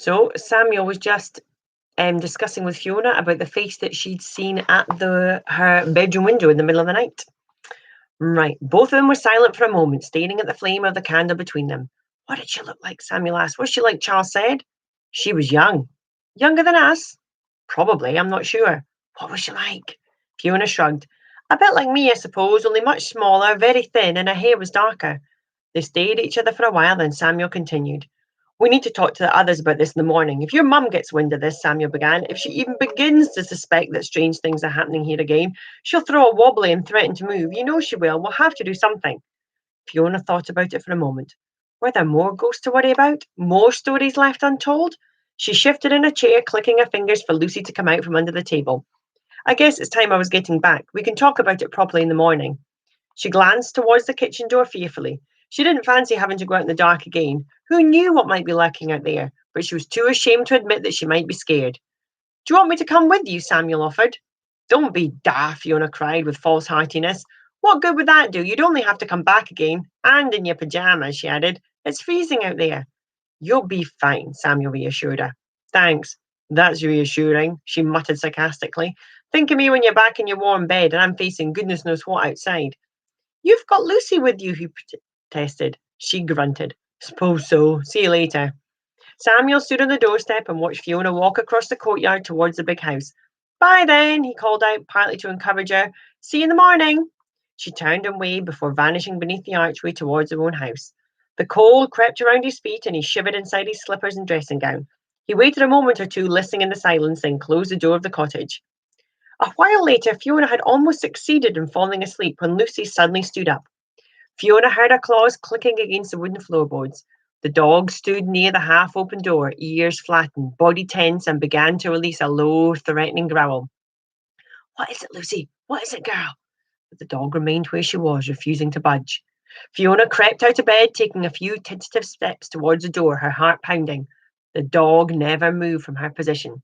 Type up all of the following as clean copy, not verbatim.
So Samuel was just discussing with Fiona about the face that she'd seen at her bedroom window in the middle of the night. Right. Both of them were silent for a moment, staring at the flame of the candle between them. What did she look like? Samuel asked. Was she like Charles said? She was young. Younger than us? Probably, I'm not sure. What was she like? Fiona shrugged. A bit like me, I suppose, only much smaller, very thin, and her hair was darker. They stayed at each other for a while, then Samuel continued. We need to talk to the others about this in the morning. If your mum gets wind of this, Samuel began, if she even begins to suspect that strange things are happening here again, she'll throw a wobbly and threaten to move. You know she will. We'll have to do something. Fiona thought about it for a moment. Were there more ghosts to worry about? More stories left untold? She shifted in a chair, clicking her fingers for Lucy to come out from under the table. I guess it's time I was getting back. We can talk about it properly in the morning. She glanced towards the kitchen door fearfully. She didn't fancy having to go out in the dark again. Who knew what might be lurking out there? But she was too ashamed to admit that she might be scared. Do you want me to come with you? Samuel offered. Don't be daft, Fiona cried with false heartiness. What good would that do? You'd only have to come back again. And in your pajamas, she added. It's freezing out there. You'll be fine, Samuel reassured her. Thanks. That's reassuring, she muttered sarcastically. Think of me when you're back in your warm bed and I'm facing goodness knows what outside. You've got Lucy with you, he protested. She grunted. Suppose so. See you later. Samuel stood on the doorstep and watched Fiona walk across the courtyard towards the big house. Bye then, he called out, partly to encourage her. See you in the morning. She turned and waved before vanishing beneath the archway towards her own house. The cold crept around his feet and he shivered inside his slippers and dressing gown. He waited a moment or two, listening in the silence, then closed the door of the cottage. A while later, Fiona had almost succeeded in falling asleep when Lucy suddenly stood up. Fiona heard her claws clicking against the wooden floorboards. The dog stood near the half-open door, ears flattened, body tense, and began to release a low, threatening growl. What is it, Lucy? What is it, girl? But the dog remained where she was, refusing to budge. Fiona crept out of bed, taking a few tentative steps towards the door, her heart pounding. The dog never moved from her position.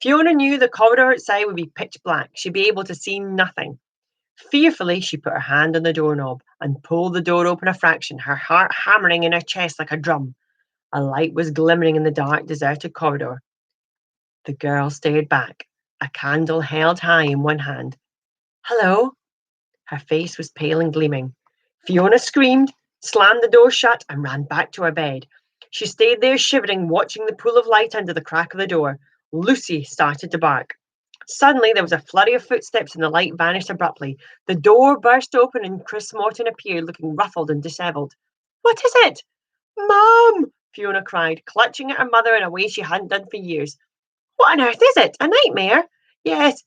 Fiona knew the corridor outside would be pitch black. She'd be able to see nothing. Fearfully, she put her hand on the doorknob and pulled the door open a fraction, her heart hammering in her chest like a drum. A light was glimmering in the dark, deserted corridor. The girl stared back, a candle held high in one hand. Hello? Her face was pale and gleaming. Fiona screamed, slammed the door shut, and ran back to her bed. She stayed there shivering, watching the pool of light under the crack of the door. Lucy started to bark. Suddenly, there was a flurry of footsteps and the light vanished abruptly. The door burst open and Chris Morton appeared, looking ruffled and dishevelled. What is it? Mum! Fiona cried, clutching at her mother in a way she hadn't done for years. What on earth is it? A nightmare? Yes,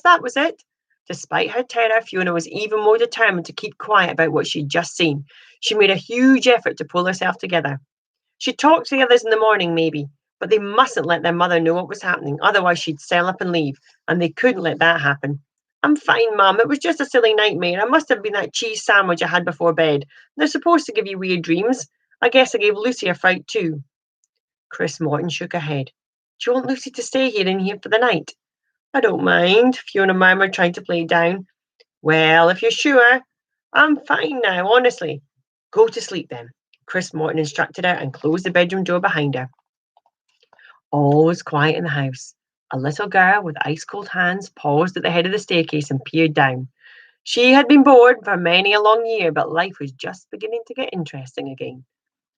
that was it. Despite her terror, Fiona was even more determined to keep quiet about what she'd just seen. She made a huge effort to pull herself together. She'd talk to the others in the morning, maybe, but they mustn't let their mother know what was happening, otherwise she'd sell up and leave, and they couldn't let that happen. I'm fine, Mum. It was just a silly nightmare. It must have been that cheese sandwich I had before bed. They're supposed to give you weird dreams. I guess I gave Lucy a fright too. Chris Morton shook her head. Do you want Lucy to stay here for the night? I don't mind, Fiona murmured, trying to play it down. Well, if you're sure. I'm fine now, honestly. Go to sleep then, Chris Morton instructed her and closed the bedroom door behind her. All was quiet in the house. A little girl with ice-cold hands paused at the head of the staircase and peered down. She had been bored for many a long year, but life was just beginning to get interesting again.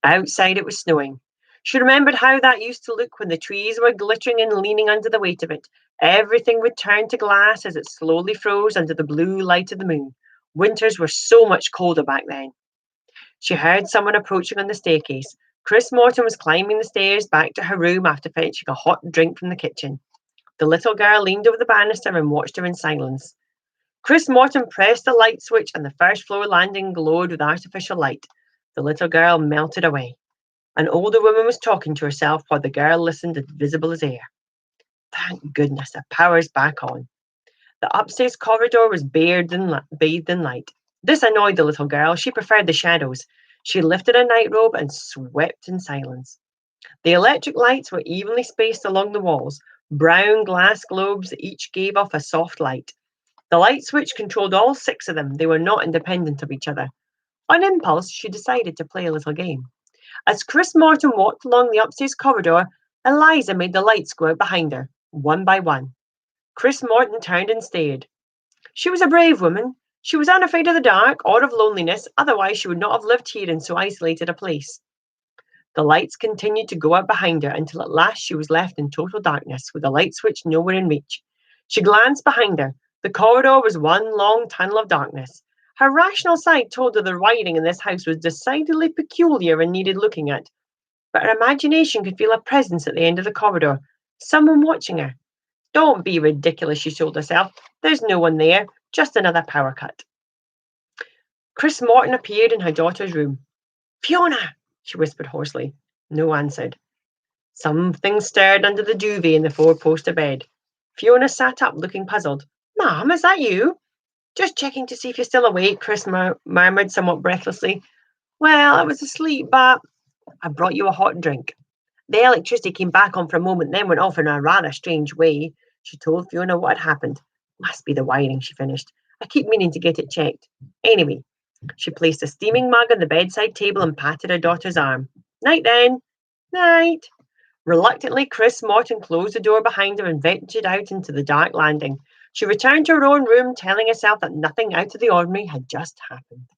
Outside it was snowing. She remembered how that used to look when the trees were glittering and leaning under the weight of it. Everything would turn to glass as it slowly froze under the blue light of the moon. Winters were so much colder back then. She heard someone approaching on the staircase. Chris Morton was climbing the stairs back to her room after fetching a hot drink from the kitchen. The little girl leaned over the banister and watched her in silence. Chris Morton pressed the light switch and the first floor landing glowed with artificial light. The little girl melted away. An older woman was talking to herself while the girl listened as visible as air. Thank goodness, the power's back on. The upstairs corridor was bathed in light. This annoyed the little girl. She preferred the shadows. She lifted a nightrobe and swept in silence. The electric lights were evenly spaced along the walls, brown glass globes that each gave off a soft light. The light switch controlled all 6 of them. They were not independent of each other. On impulse, she decided to play a little game. As Chris Morton walked along the upstairs corridor, Eliza made the lights go out behind her, one by one. Chris Morton turned and stared. She was a brave woman. She was unafraid of the dark or of loneliness, otherwise she would not have lived here in so isolated a place. The lights continued to go out behind her until at last she was left in total darkness, with the light switch nowhere in reach. She glanced behind her. The corridor was one long tunnel of darkness. Her rational side told her the wiring in this house was decidedly peculiar and needed looking at, but her imagination could feel a presence at the end of the corridor, someone watching her. Don't be ridiculous, she told herself. There's no one there, just another power cut. Chris Morton appeared in her daughter's room. Fiona, she whispered hoarsely. No answered. Something stirred under the duvet in the four-poster bed. Fiona sat up, looking puzzled. Mom, is that you? Just checking to see if you're still awake, Chris murmured somewhat breathlessly. Well, I was asleep, but I brought you a hot drink. The electricity came back on for a moment, then went off in a rather strange way. She told Fiona what had happened. Must be the wiring, she finished. I keep meaning to get it checked. Anyway, she placed a steaming mug on the bedside table and patted her daughter's arm. Night then. Night. Reluctantly, Chris Morton closed the door behind her and ventured out into the dark landing. She returned to her own room, telling herself that nothing out of the ordinary had just happened.